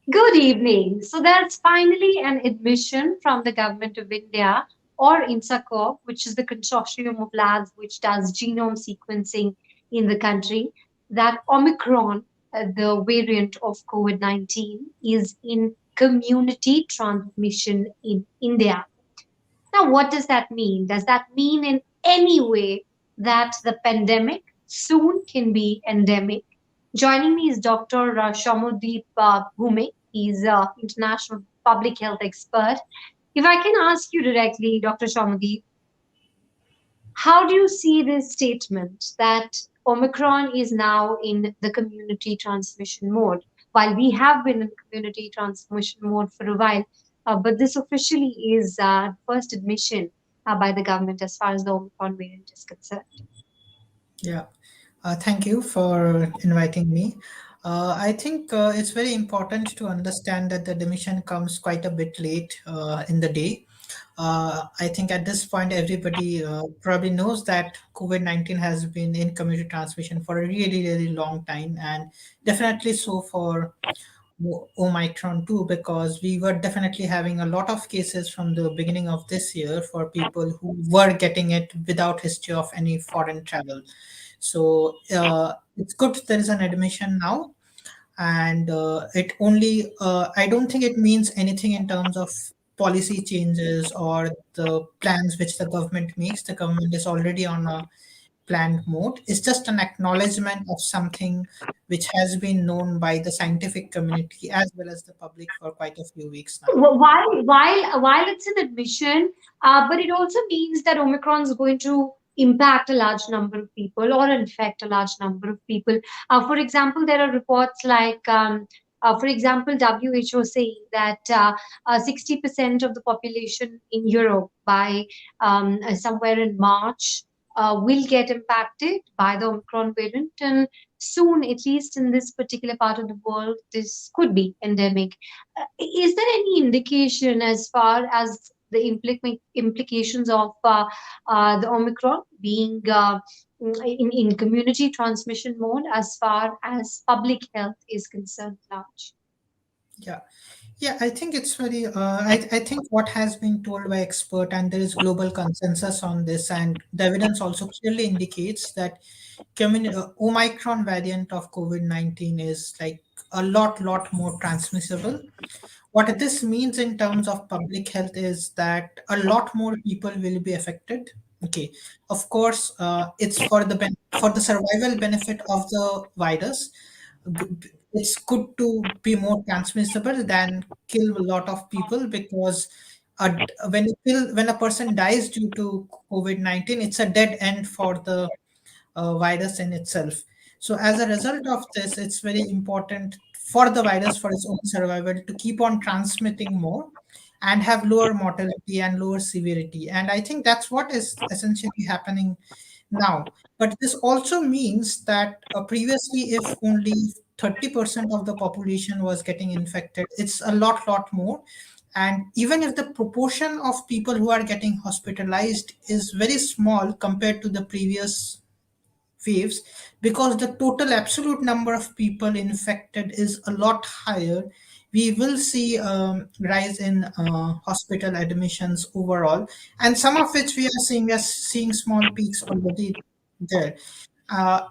Good evening. So there's finally an admission from the government of India or INSACOG, which is the consortium of labs which does genome sequencing in the country, that Omicron, the variant of COVID-19, is in community transmission in India. Now, what does that mean? Does that mean in any way that the pandemic soon can be endemic? Joining me is Dr. Soumyadeep Bhaumik. He's an international public health expert. If I can ask you directly, Dr. Soumyadeep, how do you see this statement that Omicron is now in the community transmission mode? While we have been in community transmission mode for a while, but this officially is first admission by the government as far as the Omicron variant is concerned. Yeah, thank you for inviting me. I think it's very important to understand that the demission comes quite a bit late in the day. I think at this point, everybody probably knows that COVID-19 has been in community transmission for a really, really long time, and definitely so for Omicron too, because we were definitely having a lot of cases from the beginning of this year for people who were getting it without history of any foreign travel. So it's good there is an admission now, and it only I don't think it means anything in terms of policy changes or the plans which the government makes. The government is already on a planned mode. It's just an acknowledgement of something which has been known by the scientific community as well as the public for quite a few weeks now. While it's an admission, but it also means that Omicron is going to impact a large number of people or infect a large number of people. For example, there are reports like, for example, WHO saying that 60% of the population in Europe by somewhere in March will get impacted by the Omicron variant, and soon, at least in this particular part of the world, this could be endemic. Is there any indication as far as the implications of the Omicron being in community transmission mode as far as public health is concerned large? Yeah. Yeah, I think it's very. I think what has been told by expert, and there is global consensus on this, and the evidence also clearly indicates that Omicron variant of COVID-19 is like a lot more transmissible. What this means in terms of public health is that a lot more people will be affected. Okay, of course, it's for the for the survival benefit of the virus. It's good to be more transmissible than kill a lot of people because when a person dies due to COVID-19, it's a dead end for the virus in itself. So as a result of this, it's very important for the virus for its own survival to keep on transmitting more and have lower mortality and lower severity. And I think that's what is essentially happening now. But this also means that previously, if only 30% of the population was getting infected, it's a lot more. And even if the proportion of people who are getting hospitalized is very small compared to the previous waves, because the total absolute number of people infected is a lot higher, we will see rise in hospital admissions overall, and some of which we are seeing small peaks already there.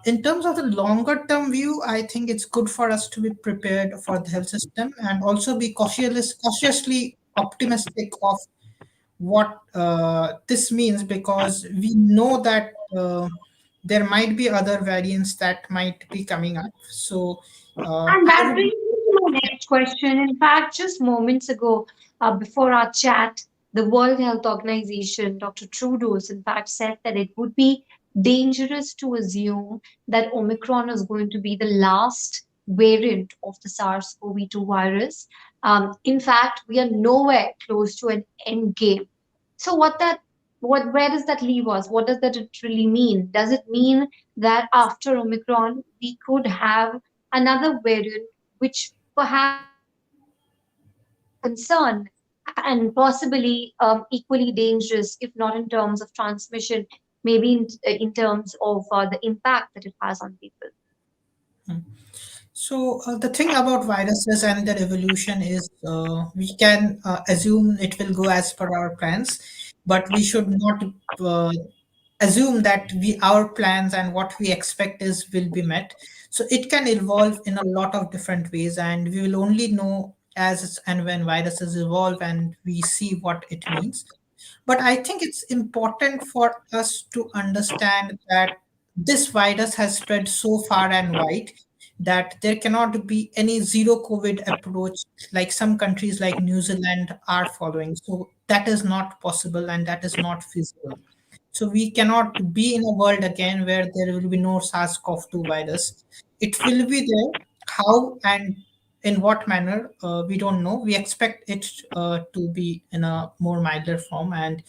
In terms of the longer term view, I think it's good for us to be prepared for the health system and also be cautiously optimistic of what this means, because we know that there might be other variants that might be coming up. So And I that would, brings me to my next question. In fact, just moments ago, before our chat, the World Health Organization, Dr. Trudeau's, in fact, said that it would be dangerous to assume that Omicron is going to be the last variant of the SARS-CoV-2 virus. In fact, we are nowhere close to an end game. So, where does that leave us? What does that really mean? Does it mean that after Omicron, we could have another variant which perhaps concern and possibly equally dangerous, if not in terms of transmission, maybe in terms of the impact that it has on people? So the thing about viruses and their evolution is we can assume it will go as per our plans, but we should not uh, assume that we our plans and what we expect is will be met. So it can evolve in a lot of different ways, and we will only know as and when viruses evolve and we see what it means. But I think it's important for us to understand that this virus has spread so far and wide that there cannot be any zero COVID approach like some countries like New Zealand are following. So that is not possible and that is not feasible. So we cannot be in a world again where there will be no SARS-CoV-2 virus. It will be there. How and in what manner, we don't know. We expect it to be in a more milder form, and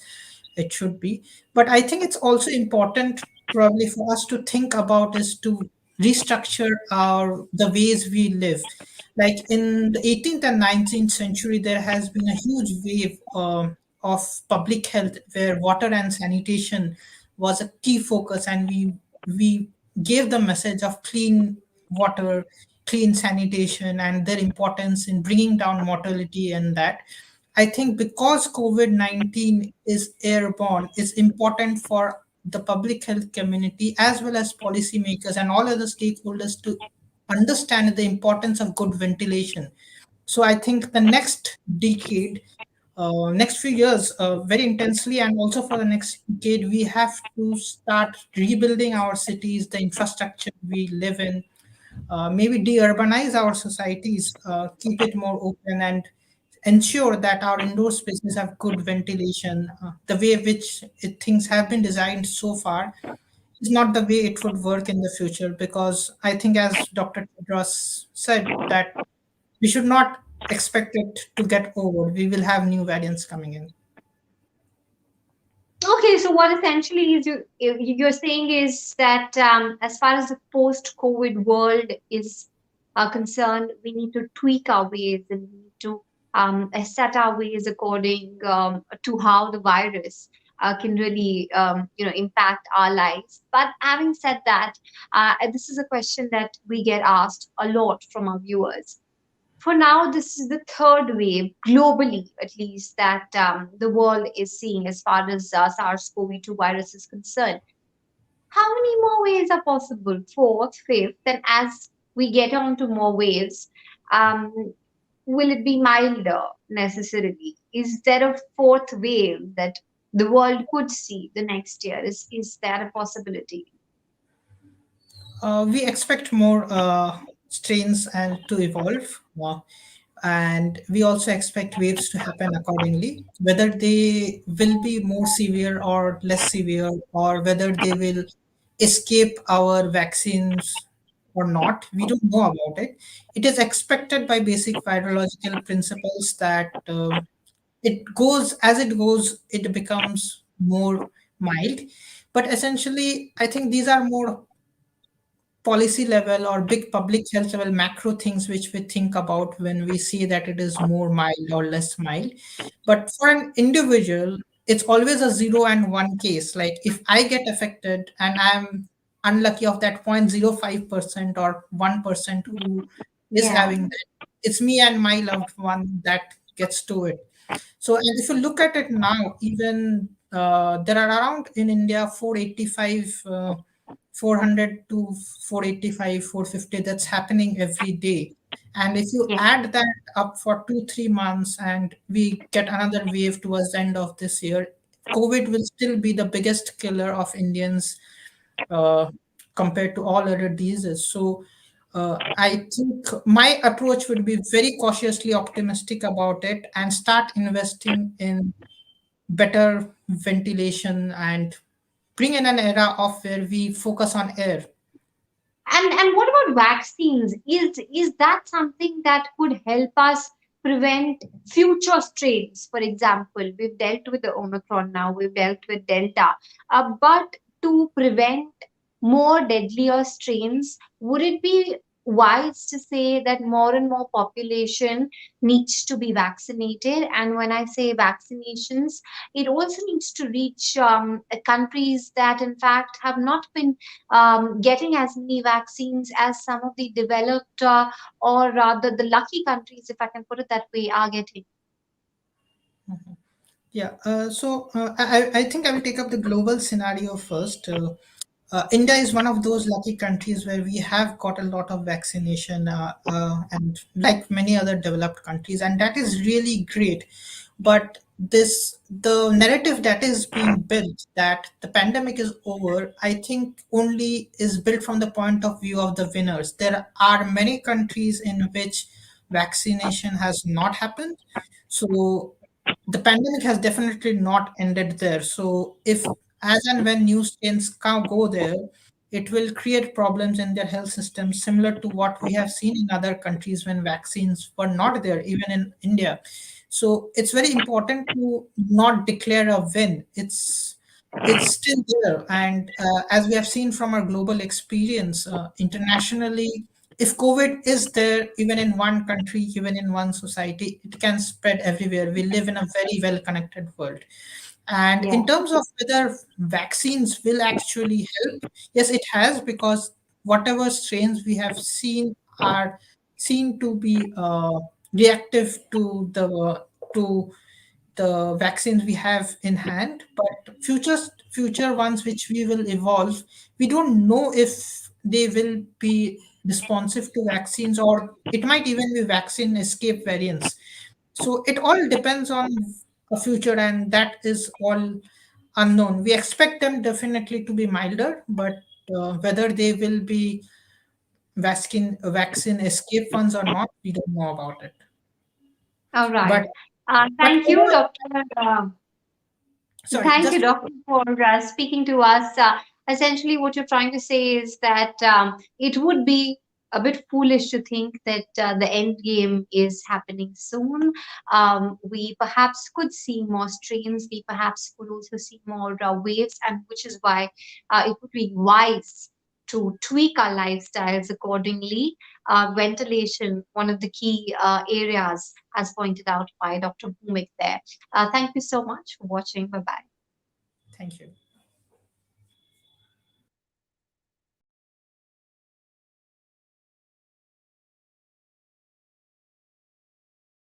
it should be. But I think it's also important probably for us to think about is to restructure our the ways we live. Like in the 18th and 19th century, there has been a huge wave of public health where water and sanitation was a key focus, and we gave the message of clean water, clean sanitation, and their importance in bringing down mortality and that. I think because COVID 19 is airborne, it's important for the public health community as well as policymakers and all other stakeholders to understand the importance of good ventilation. So I think the next decade, next few years, very intensely, and also for the next decade, we have to start rebuilding our cities, the infrastructure we live in, maybe de-urbanize our societies, keep it more open, and ensure that our indoor spaces have good ventilation. The way which things have been designed so far is not the way it would work in the future, because I think, as Dr. Tedros said, that we should not expect it to get over. We will have new variants coming in. Okay, so what essentially is you're saying is that as far as the post-COVID world is concerned, we need to tweak our ways and we need to set our ways according to how the virus can really impact our lives. But having said that, this is a question that we get asked a lot from our viewers. For now, this is the third wave globally, at least, that the world is seeing as far as SARS-CoV-2 virus is concerned. How many more waves are possible? Fourth, fifth, and as we get on to more waves, um, will it be milder necessarily? Is there a fourth wave that the world could see the next year? Is that a possibility? We expect more strains and to evolve, and we also expect waves to happen accordingly. Whether they will be more severe or less severe, or whether they will escape our vaccines or not, we don't know about it. It is expected by basic virological principles that it goes as it goes, it becomes more mild. But essentially, I think these are more policy level or big public health level macro things which we think about when we see that it is more mild or less mild. But for an individual, it's always a 0 and 1 case. Like if I get affected and I'm unlucky of that 0.05% or 1% who is Yeah. having that, it's me and my loved one that gets to it. So, and if you look at it now, even there are around in India 485, 400 to 485, 450 that's happening every day. And if you Yeah. add that up for 2, 3 months and we get another wave towards the end of this year, COVID will still be the biggest killer of Indians uh, compared to all other diseases. So I think my approach would be very cautiously optimistic about it and start investing in better ventilation and bring in an era of where we focus on air. And what about vaccines? Is that something that could help us prevent future strains? For example, we've dealt with the Omicron now, we've dealt with Delta, but to prevent more deadlier strains, would it be wise to say that more and more population needs to be vaccinated. And when I say vaccinations, it also needs to reach countries that, in fact, have not been getting as many vaccines as some of the developed or rather the lucky countries, if I can put it that way, are getting. Mhm. Yeah, I think I will take up the global scenario first. India is one of those lucky countries where we have got a lot of vaccination, and like many other developed countries, and that is really great. But the narrative that is being built that the pandemic is over, I think only is built from the point of view of the winners. There are many countries in which vaccination has not happened. So the pandemic has definitely not ended there. So if as and when new strains go there, it will create problems in their health system, similar to what we have seen in other countries when vaccines were not there, even in India. So it's very important to not declare a win. It's still there, and as we have seen from our global experience internationally, if COVID is there, even in one country, even in one society, it can spread everywhere. We live in a very well connected world. And Yeah. in terms of whether vaccines will actually help, yes, it has, because whatever strains we have seen are seen to be reactive to the vaccines we have in hand. But future ones which we will evolve, we don't know if they will be responsive to vaccines, or it might even be vaccine escape variants. So it all depends on a future, and that is all unknown. We expect them definitely to be milder, but whether they will be vaccine escape ones or not, we don't know about it. All right. But Thank you, Dr. sorry, Thank you, just Doctor, for speaking to us. Essentially, what you're trying to say is that it would be a bit foolish to think that the end game is happening soon. We perhaps could see more strains. We perhaps could also see more waves, and which is why it would be wise to tweak our lifestyles accordingly. Ventilation, one of the key areas, as pointed out by Dr. Bhumik there. Thank you so much for watching. Bye bye. thank you.